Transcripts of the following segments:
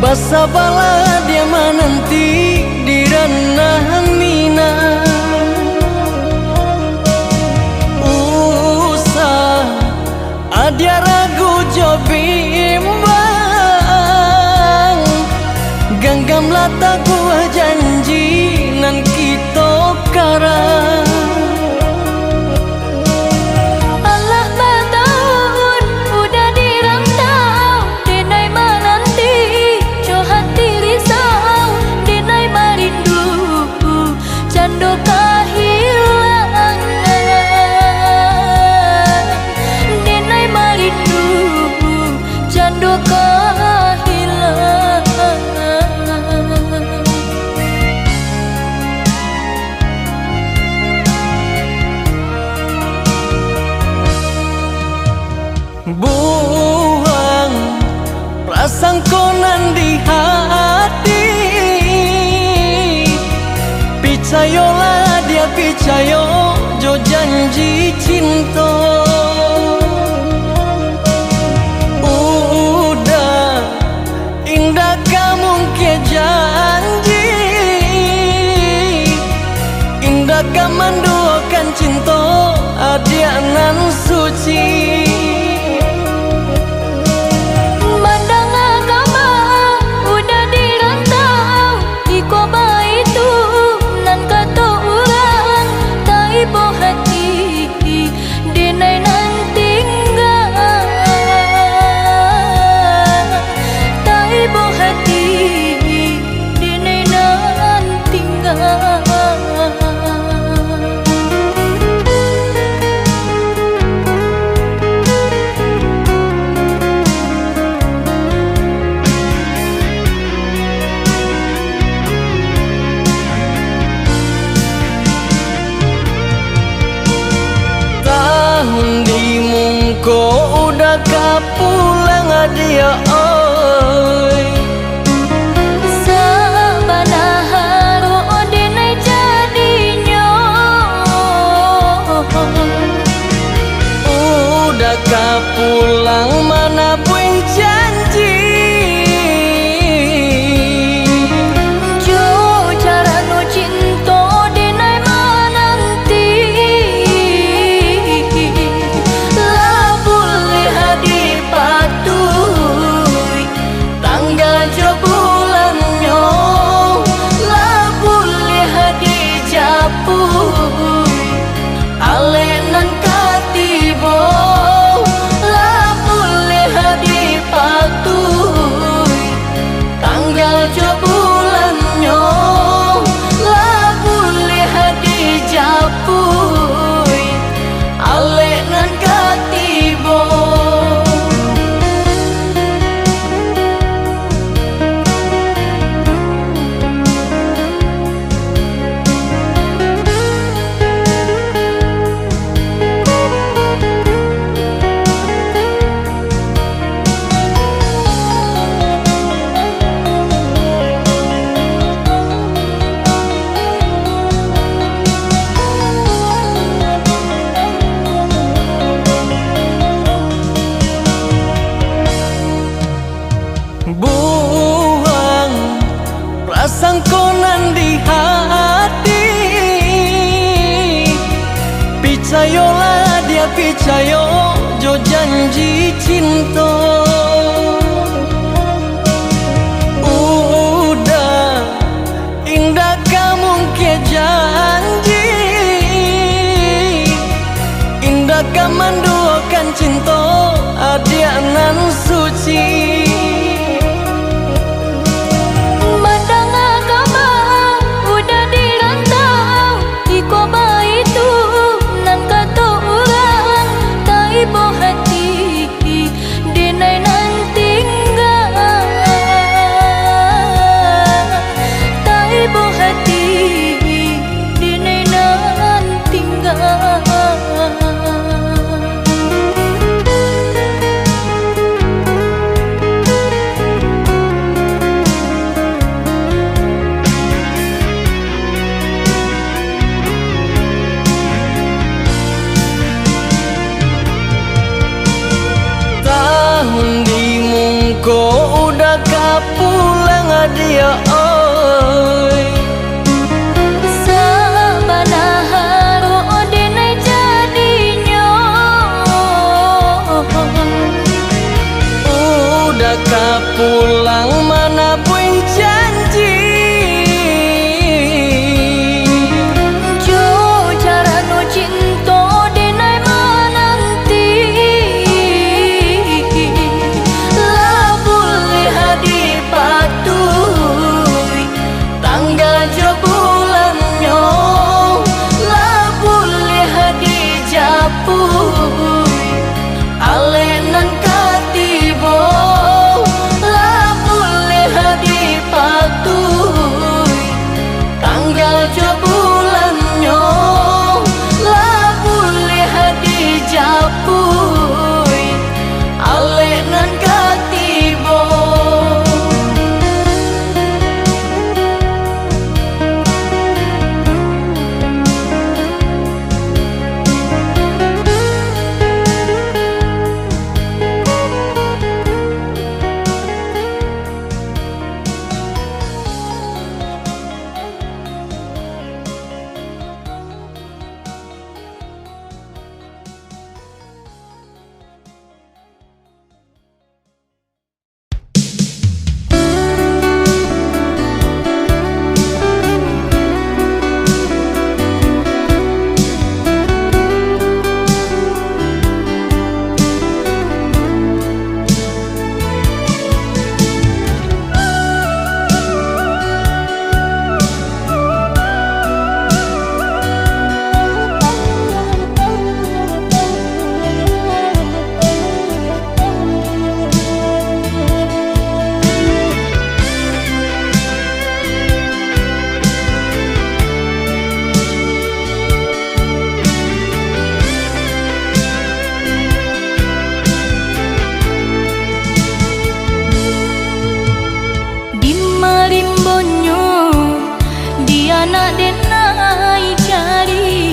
Basabalah dia menanti di ranah mina. Usah ada ragu jo bimbang, genggamlah taguh janji nan kita karang. Buang prasangkonan di hati, picayolah dia picayo jo janji cinta. Udah indah kamu ke janji, indah kamu menduakan cinta adia nan suci. Kau udah kapulang dia oi, sabana haru dinai jadinya. Udah kapulang mana buing janji, jo cara nu cinta dinai menanti. Alenan katibo lah boleh hadi patuh, tanggal jo bulannya lah boleh hadi japuy. Alenan katibo buang prasangkonan di hati, picayolah dia picayo jo janji cinta. Udah indah kamu ke janji, indah kamu menduakan cinta adia nan suci. Hati dah pulang dia oi. Sabana haro denai jadinya. Udah pulang mana pun janji. Jo cara no cinta denai menanti. Lah boleh hadi patui tanggal jo bulannya. Lah boleh hadi japui alenan katibo. Lah boleh hadi patui tanggal jo bulannya. Lah boleh hadi japui alenan katibo. Nak denai cari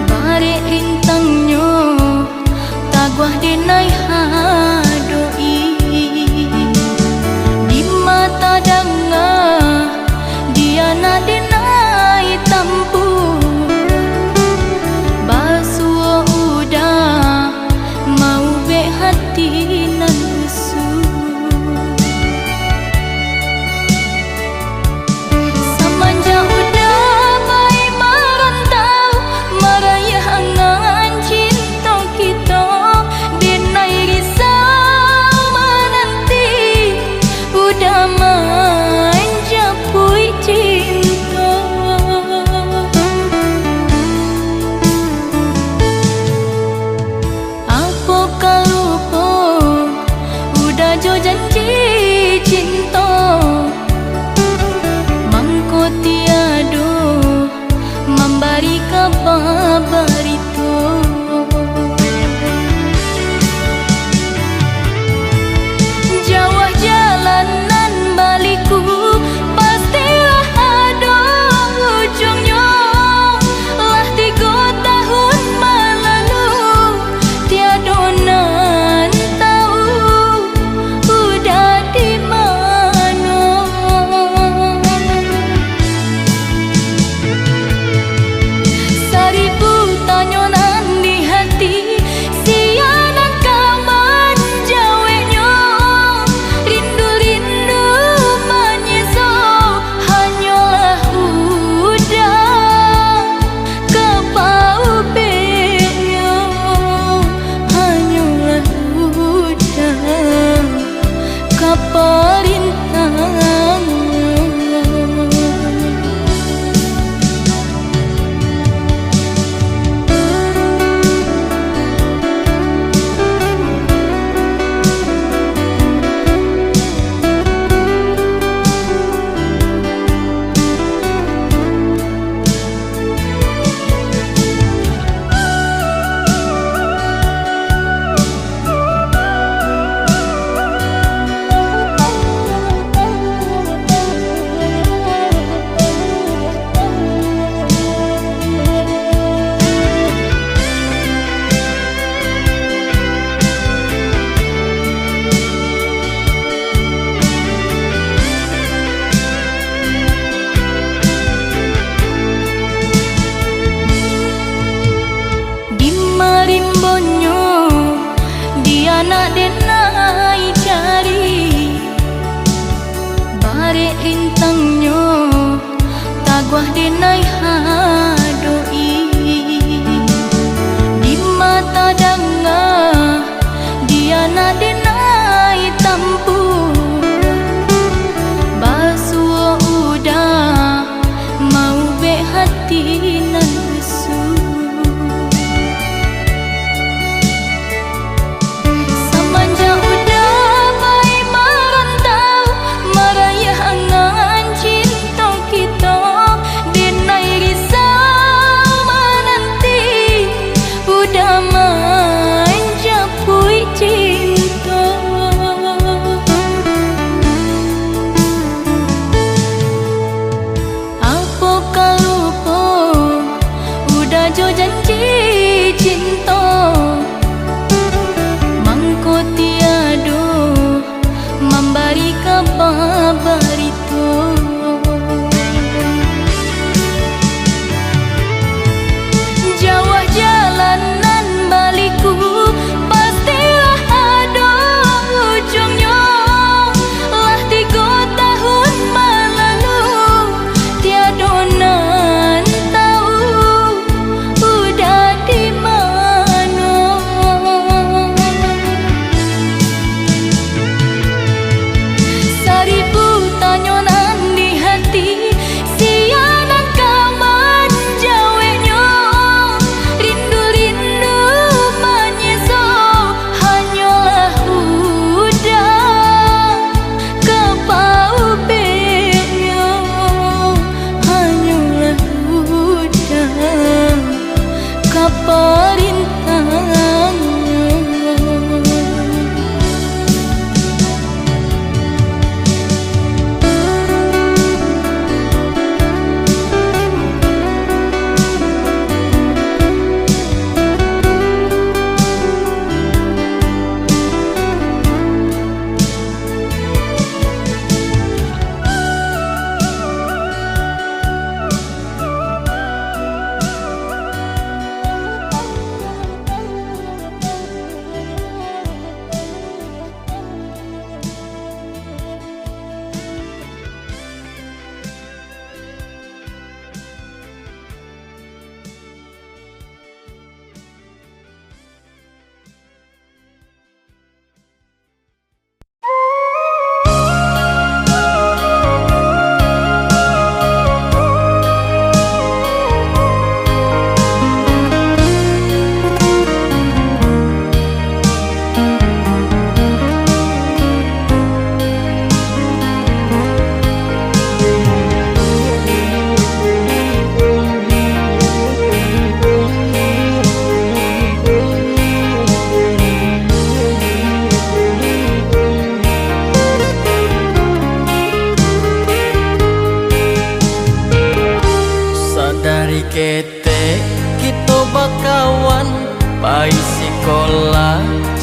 bare rintangnya taguah denai hadoi di mata danga dia nak denai tampu basuh udah mau be hati nasu. Jo janji cinta mangko tiado memberi kabar itu. Jauh jalanan baliku pastilah ada ujungnya. Lah 3 tahun berlalu tiada nan tahu udah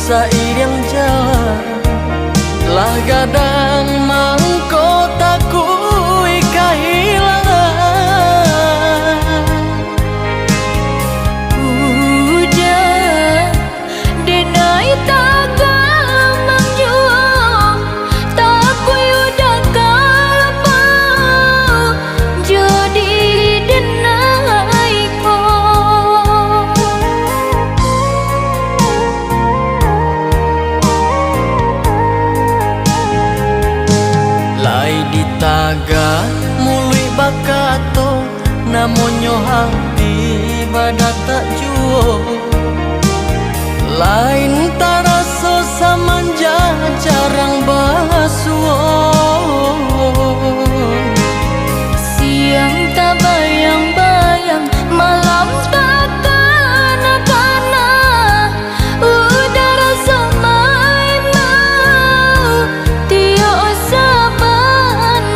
sairing jalan lah gadang mangkotaku kehilangan. Udah denai tagal menjual tak kui udah kalpau jadi denai ko lai ditaga mului bakato namonyo hati badak tak juo lain taraso samanja jarang basuo siang tak bayang-bayang malam tak kana-kana udara semai mau tio sabantang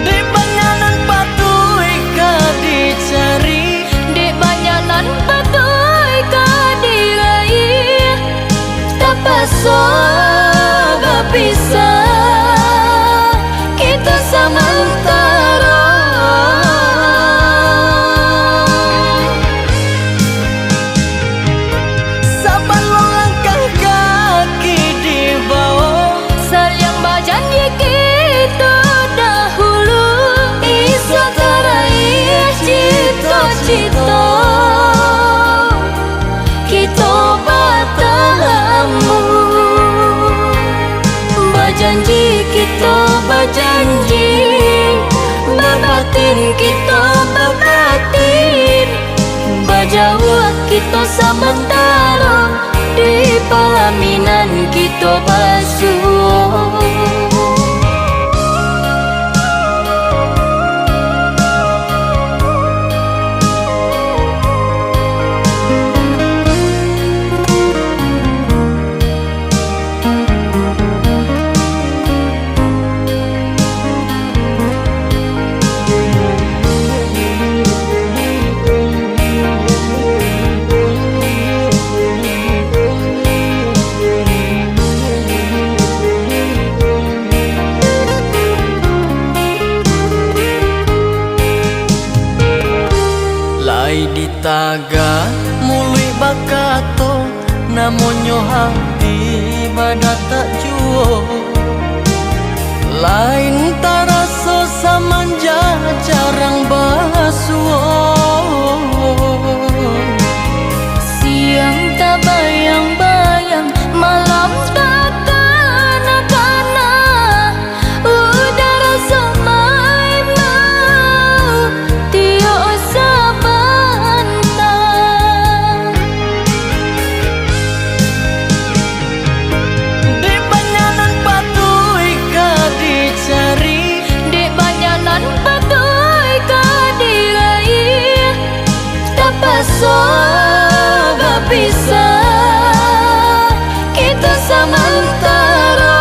di banyanan patuhi ka dicari di banyanan patuhi ka diraih tak pasal berpisah kita sementara sabalong langkah kaki di bawah saling berjanji kita dahulu iso teraih cita-cita kita bertemu berjanji kita berjanji berbatin kita berbatin berjauh kita sementara di pelaminan kita basuh. lai ditaga mului bakato namonyo hati badak tak juo lain taraso samanja jarang basuo Siang tak bayang-bayang malam tak kana-kana udara semai mau tio sabantang di banyanan patuhi ka dicari di banyanan patuhi ka diraih tak pasal berpisah kita sementara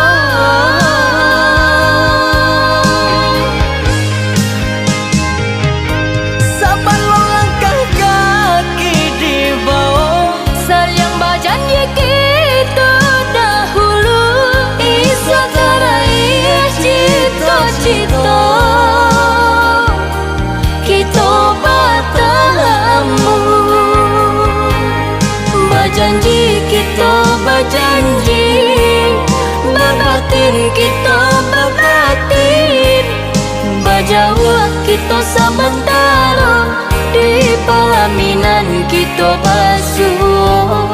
sabalong langkah kaki di bawah saling berjanji kita dahulu iso teraih cita-cita kita bertemu berjanji kita berjanji berbatin kita berbatin berjauh kita sementara di pelaminan kita basuh.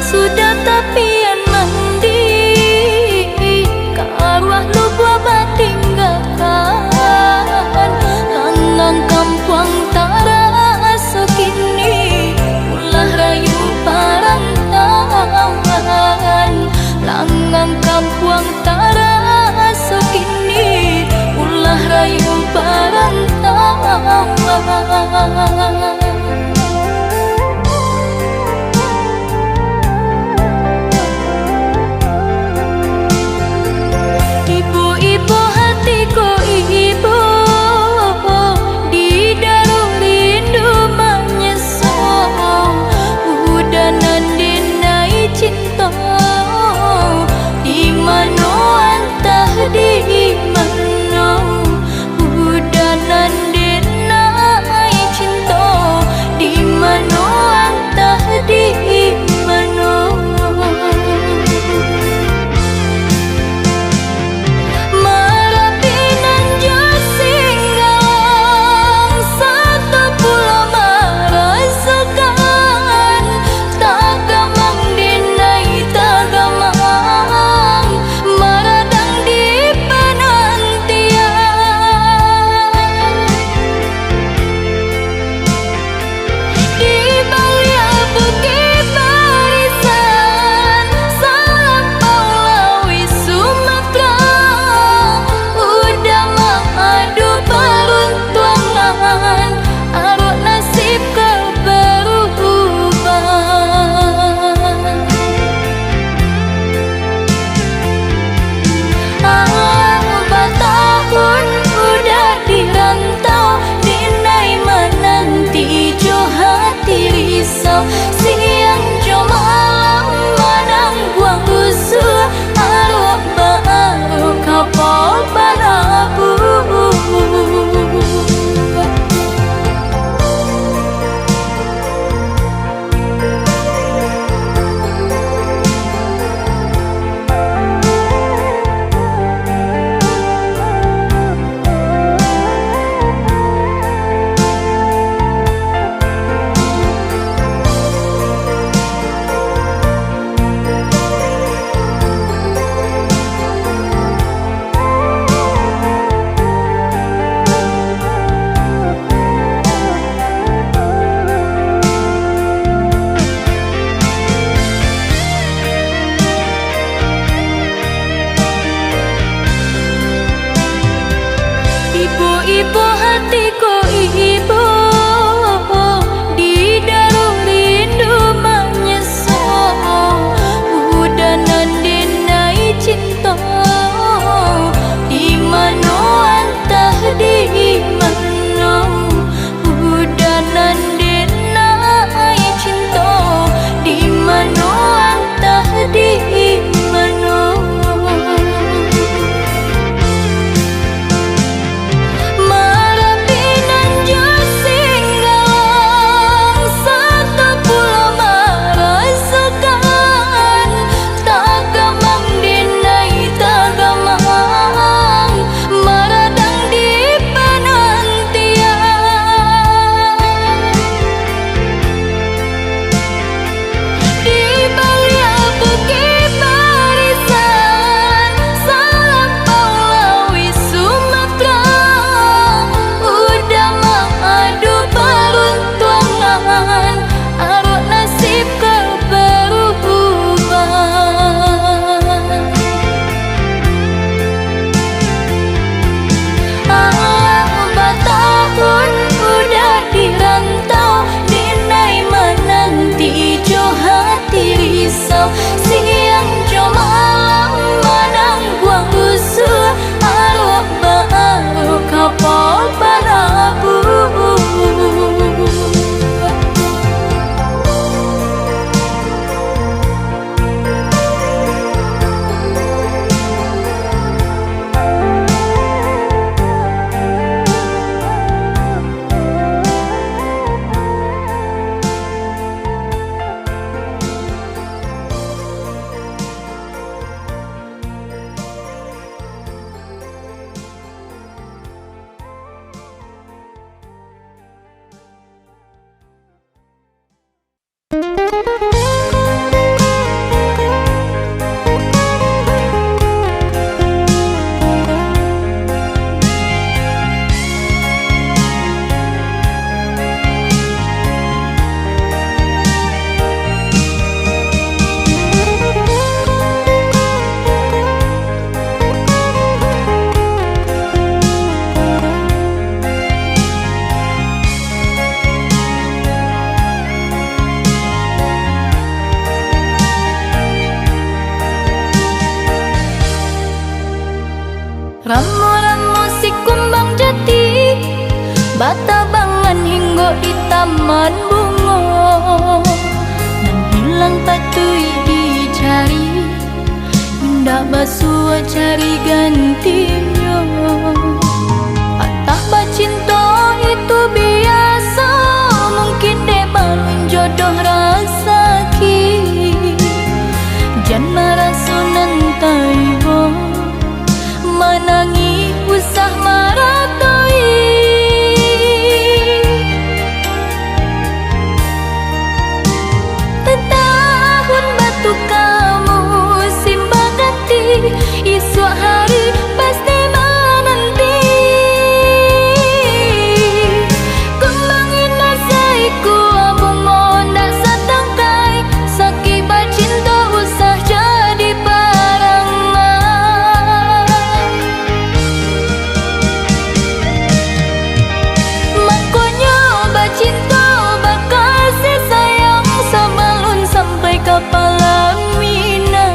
sudah tapian mandi, ke arwah lupa batinggalkan. Langang kampung tarasa kini, ulah rayu parantangan. Langang kampung tarasa kini, ulah rayu parantangan. Ibu-ibu hatiku ibu, di dalam rindu menyesal. Udah nandinai cinta, di mana entah di mana. Udah nandinai cinta, di mana entah di mana. Marapinan jasinggang satu pulau merasakan. Tagamang dinai tagamang, maradang di penantian. Di balia bukit barisan, salampau lawi Sumatera. Udah mengadu peruntungan, arut nasib kau berubah. Bertahun udah dirantau, dinai menanti jo hati risau. Siang jo malam manang buang usul, arut baru kapal barabu. jodoh rasa ki jan marang sunan taibo menangi usah maratoi tetahun batu kamu simbang ganti isu hari pasti menanti kembangin nasaiku abung mondak satangkai sakibat cinta usah jadi parangan makanya bacinta bakasih sayang sebelum sampai ke pelaminan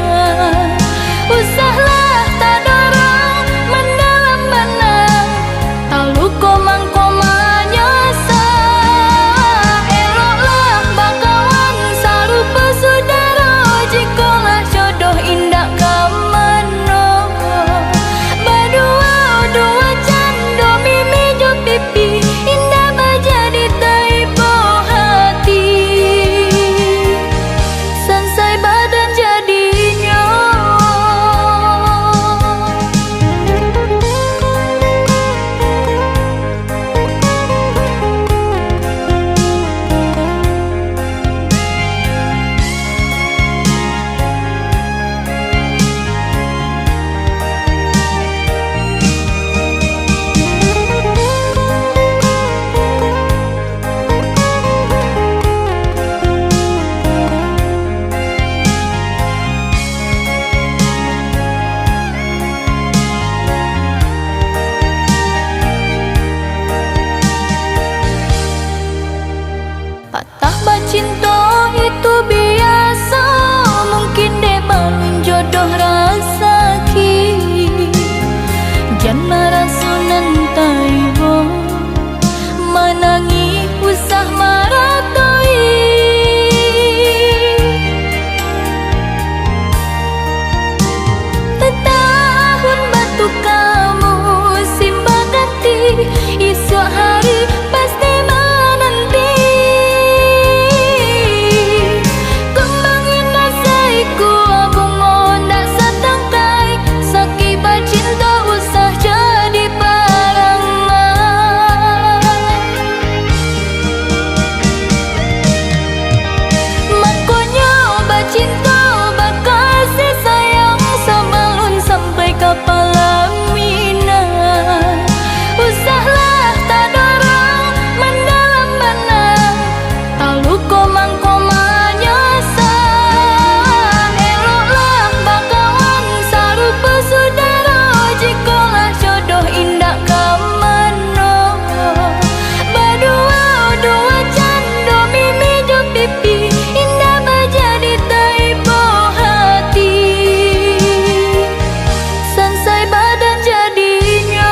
usahlah tak dorong mendalam benang tak luko mangkomanya sah eloklah bakawan sarupa saudara jikalah jodoh indah kamano berdua dua cando mimi jo pipi indah menjadi taibo hati sansai badan jadinya patah bacinta itu biasa mungkin deh balun jodoh rasa ki jan marang sunan taibo menangi usah maratoi tetahun batu kamu simbang ganti isu hari pasti menanti kembangin nasaiku abung mondak satangkai sakibat cinta usah jadi parangan makanya bacinta bakasih sayang sebelum sampai ke pelaminan usahlah tak dorong mendalam benang tak luko mangkomanya sah eloklah bakawan sarupa saudara jikalah jodoh indah kamano berdua dua cando mimi jo pipi indah menjadi taibo hati sansai badan jadinya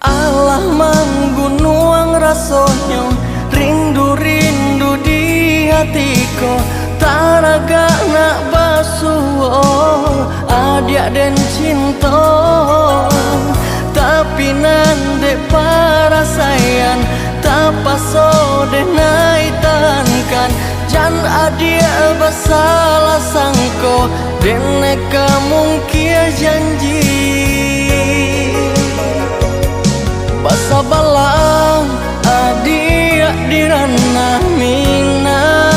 Allah menggunung rasanya rindu-rindu di hatiku taraga nak basuh adia dan cinta tapi nande para sayang tak paso denai tankan jan adia basalah sangko dene kamu kia janji basa balang adia dirana minang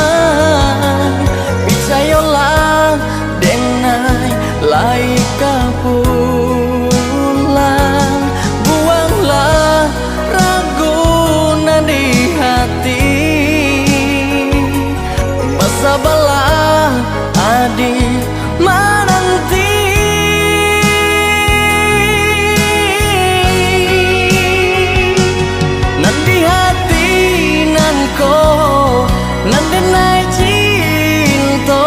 picayolah denai lai kapulang buanglah raguna di hati basa balang adi menanti nanti hati nanko nanti naik cinta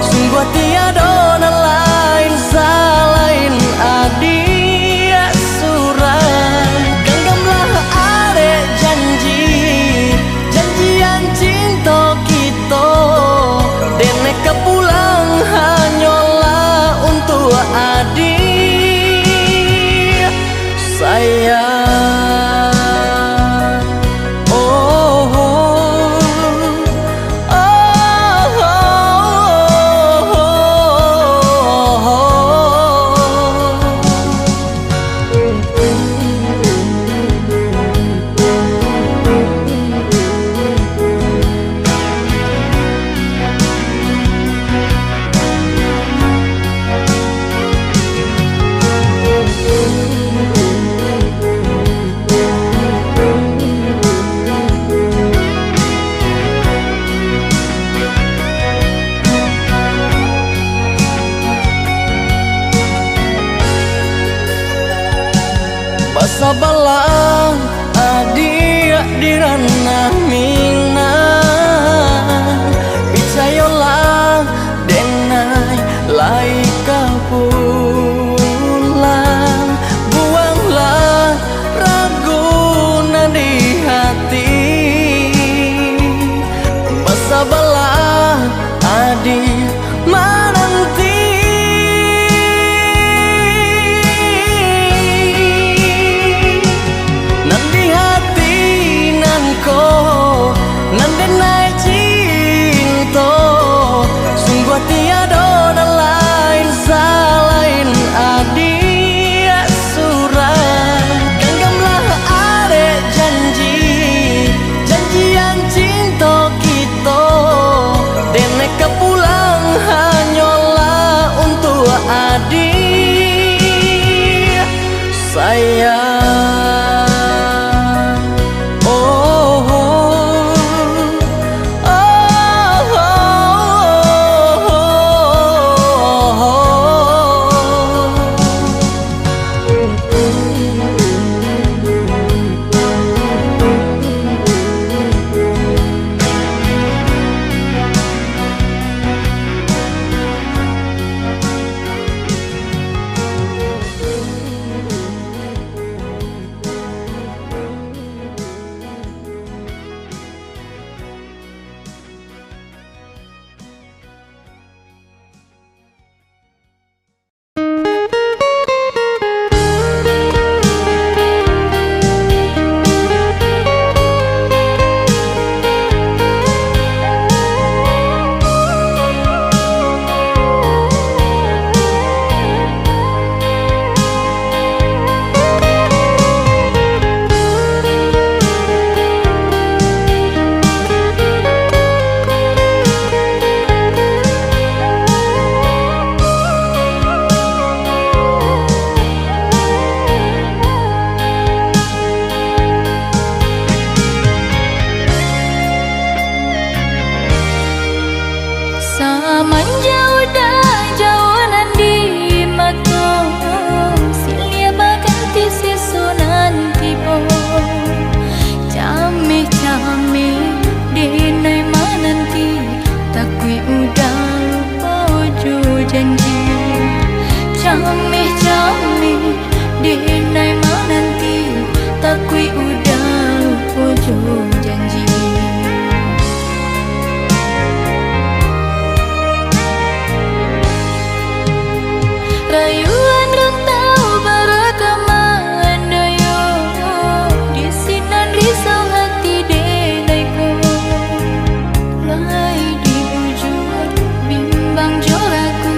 sungguh tiada lain salain adia surat genggamlah adek janji janjian cinta kita dene kepulang hanyalah untuk adik sayang. Oh, oh, oh, oh, basa balang adia dirana minang picayolah denai lai kapulang buanglah raguna di hati basa balang adi menanti nanti hati nanko nanti naik cinta sungguh tiada lain salain adia surat genggamlah adek janji janjian cinta kita dene kepulang hanyalah untuk adik sayang. Bang Joraku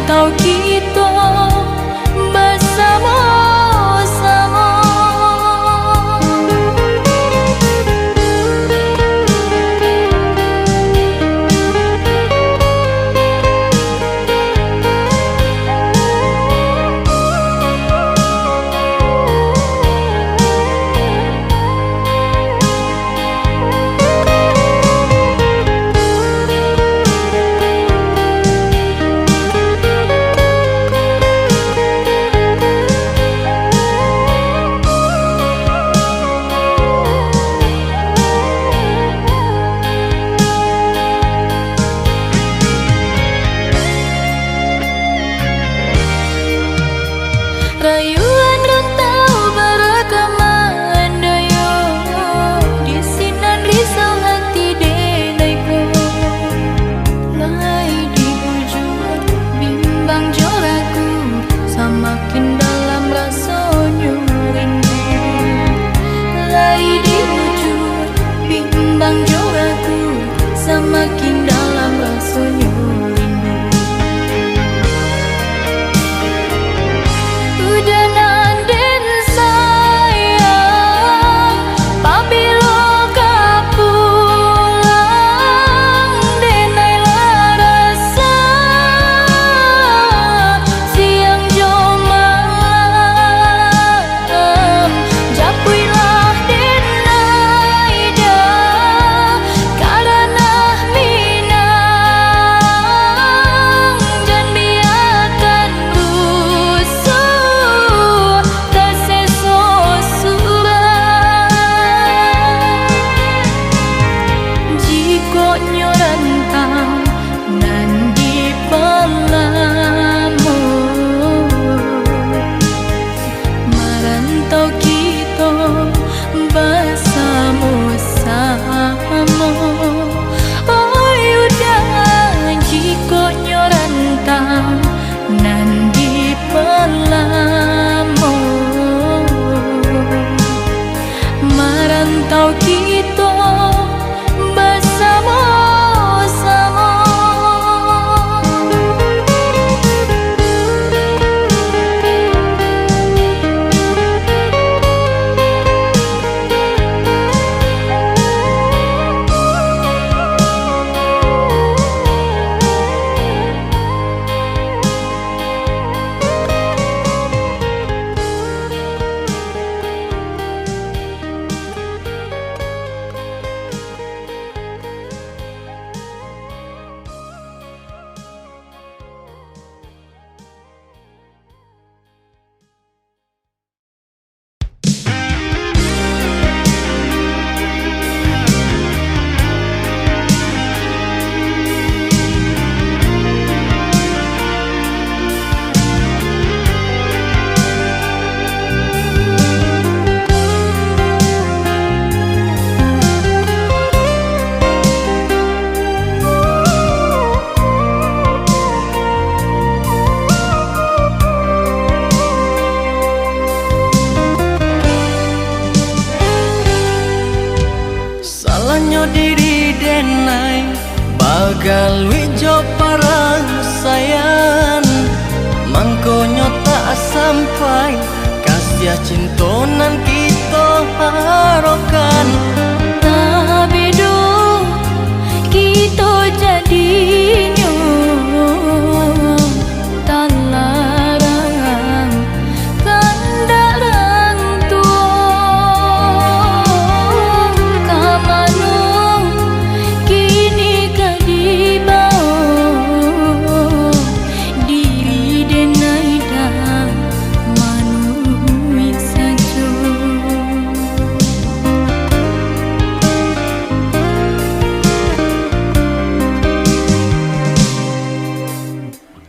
merantau kita bersama-sama. Rayuan rantau berakaman dayo di sinan risau hati denaiku. Lai di ujung bimbang joraku, semakin dalam rasanya rindu. Lai di ujung bimbang joraku, semakin dalam rasanya. Merantau kita bersama-sama. Diri denai bagal wijo parang sayan, mangkonyo tak sampai kasih cintonan kita harokan. Tapi do kita jadinya tak larang kandaran tua. Kamanu kini kadibau diri denai dah manusia saja.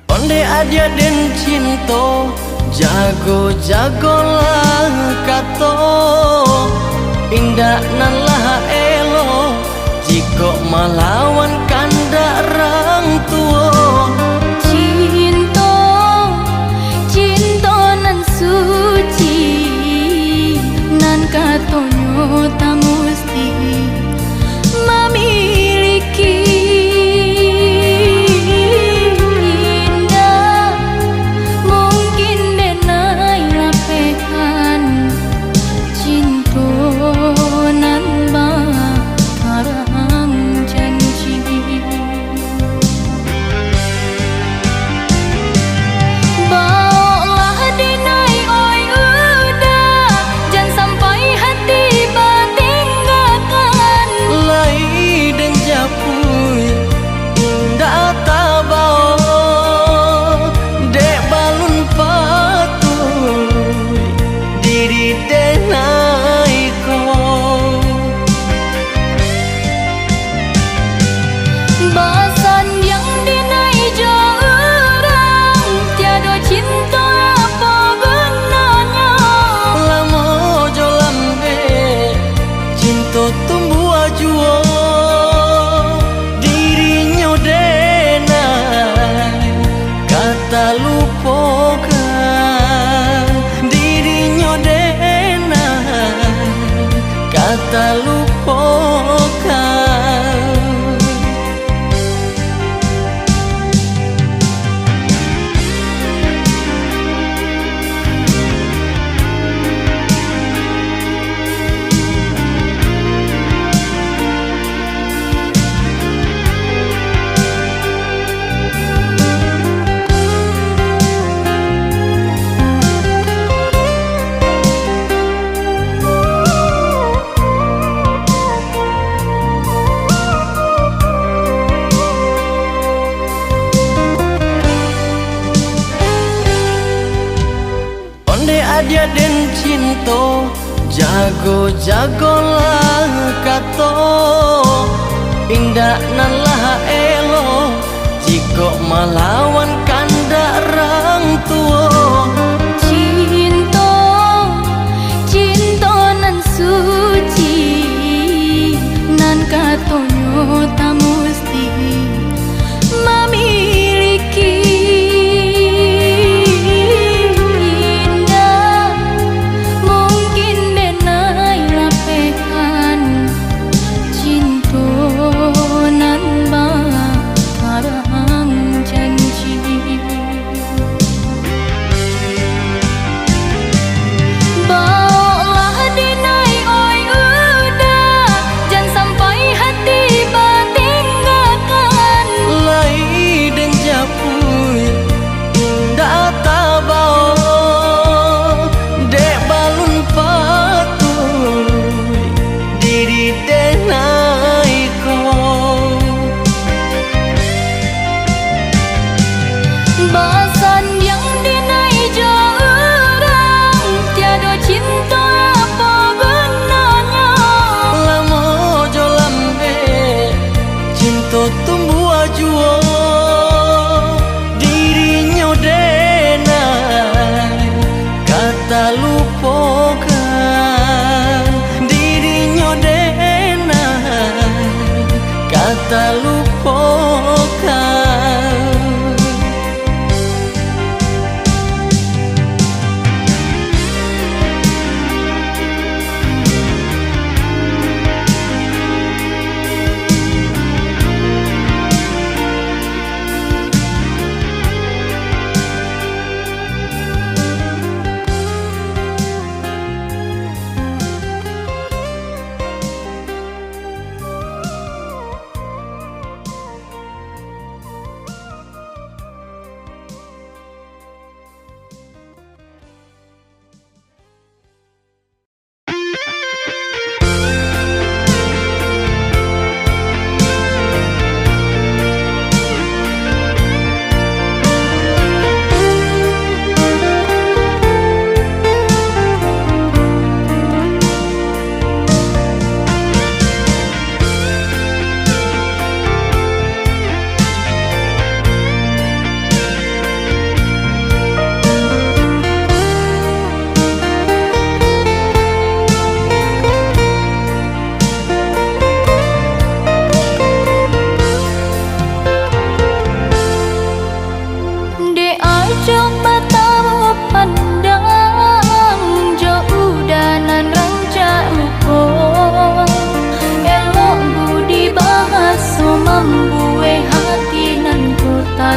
Onde adia den cinto, jago-jagolah kato, indah nan lah elo, jika melawan kandarang tua. Cinta nan suci, nan katonyo tak mesti memiliki. Indah kata lupakan. Dia den cinta jago-jagolah kato indah nan lah elo jika melawan kandak rang tua. Cinta, cinta nan suci nan katonyo tak mesti memiliki. Tak lupakan.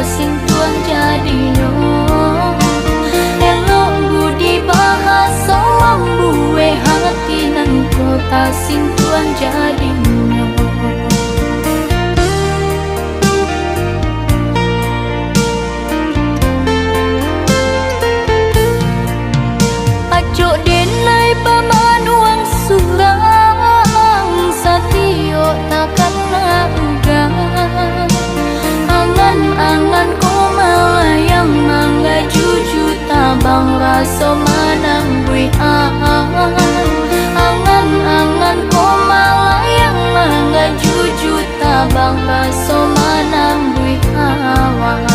Sing tuan jadi no elok budi bahasa membuai hati nan kota sing tuan jadi no. Ajo denai paman uang surang satio takkan ugang angan ko malayang mangga juju tabang raso manang bui angan ko malayang mangga juju tabang raso manang bui awan.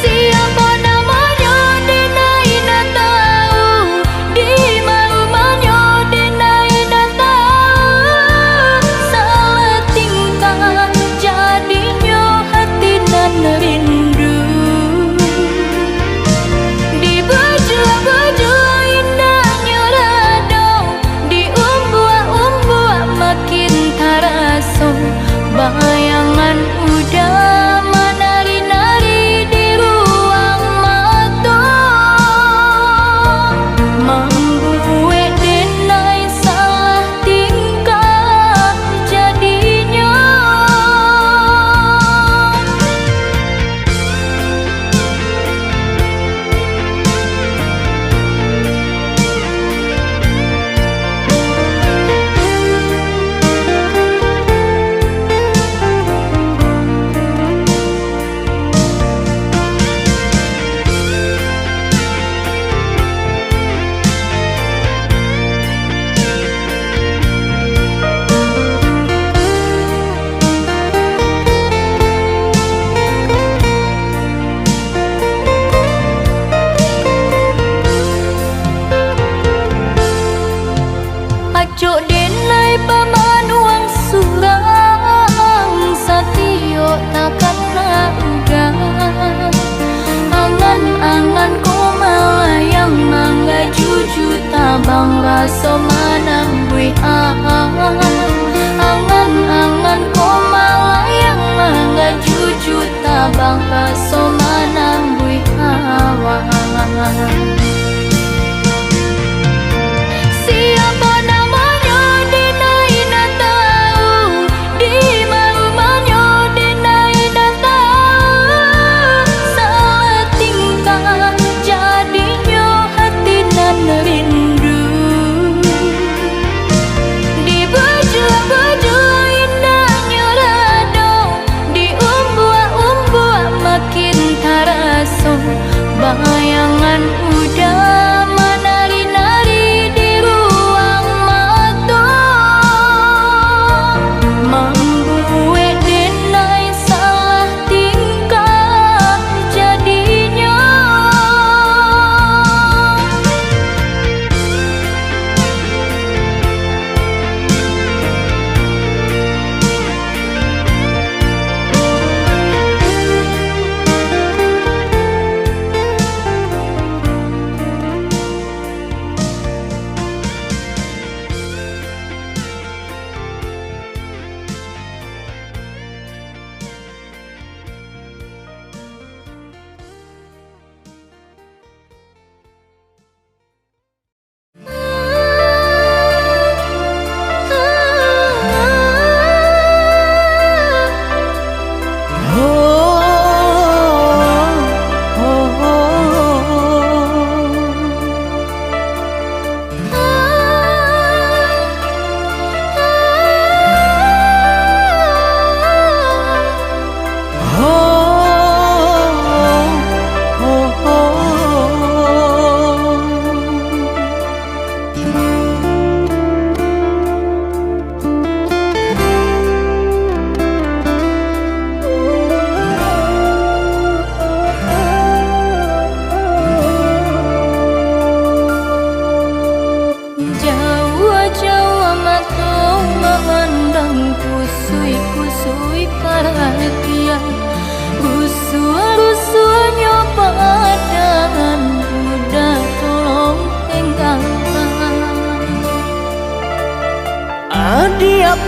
Siapa namanya denai dah tahu di mana denai dah tahu salah tingkah jadinya hati nan rindu di baju-baju indahnya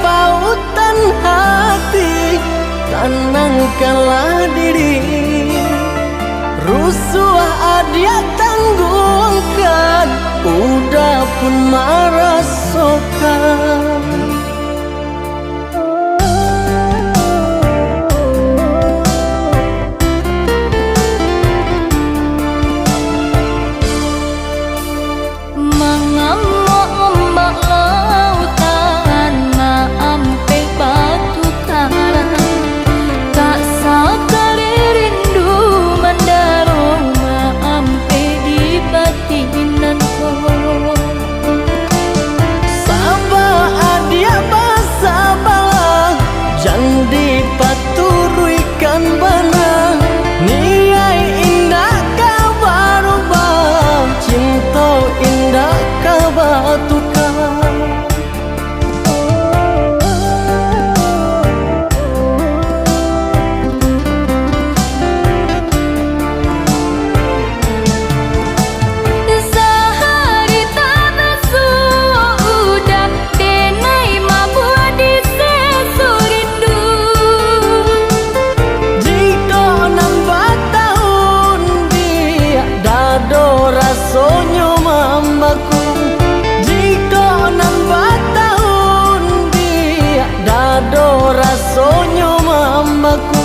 pautan hati, tenangkanlah diri. Rusuh dia tanggungkan, udah pun marah sokan. Dipaturuikan bana niai indah kabar ubah, cinta indah kabar tukar. Sehari tak basuh udah denai mabuk di sesu rindu. Rasonyo mambaku, jika nambah tahun dia dado rasonyo mambaku.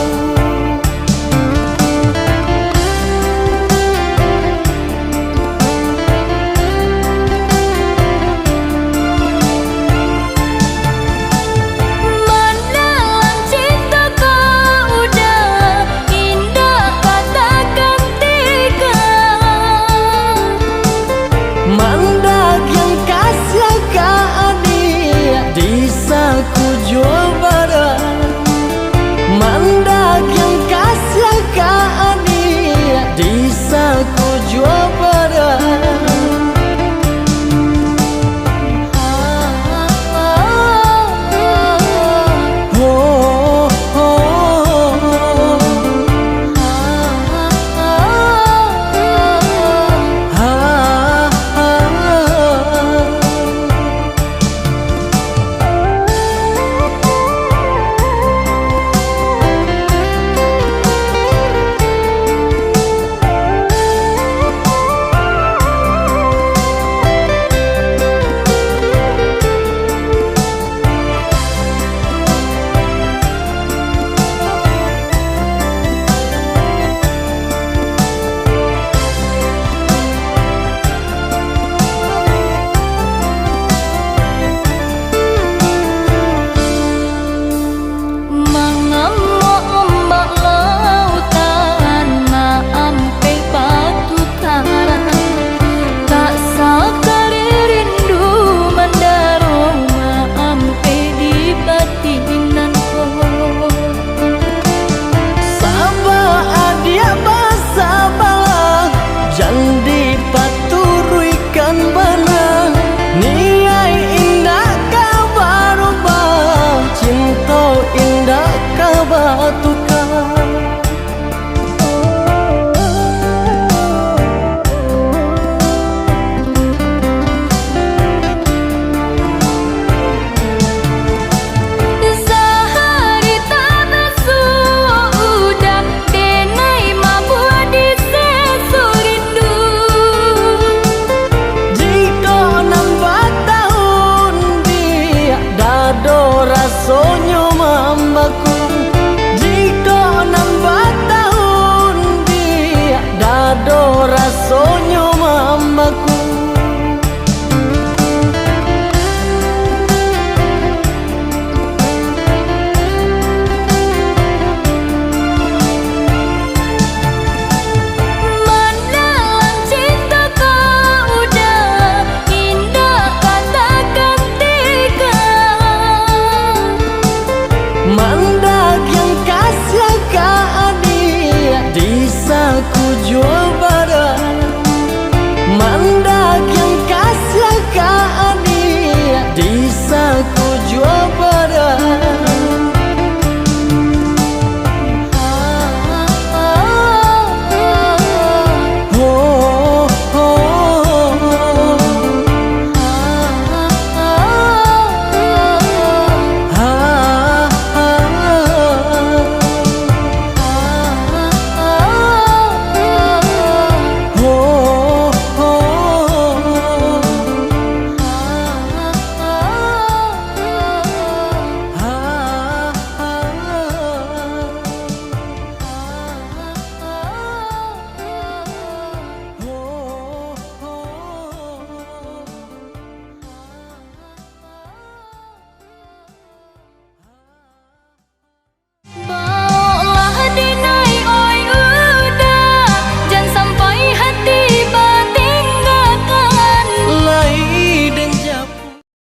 Mendalam cinta kau udah indah katakan tiga. Mandak yang kasih ke adik, bisa ku jual barang. Mandak yang kasih ke adik, bisa ku jual barang. Rasonyo mambaku, jika nambah tahun dia dado rasonyo mambaku. Mendalam cinta kau udah indah katakan tiga. Man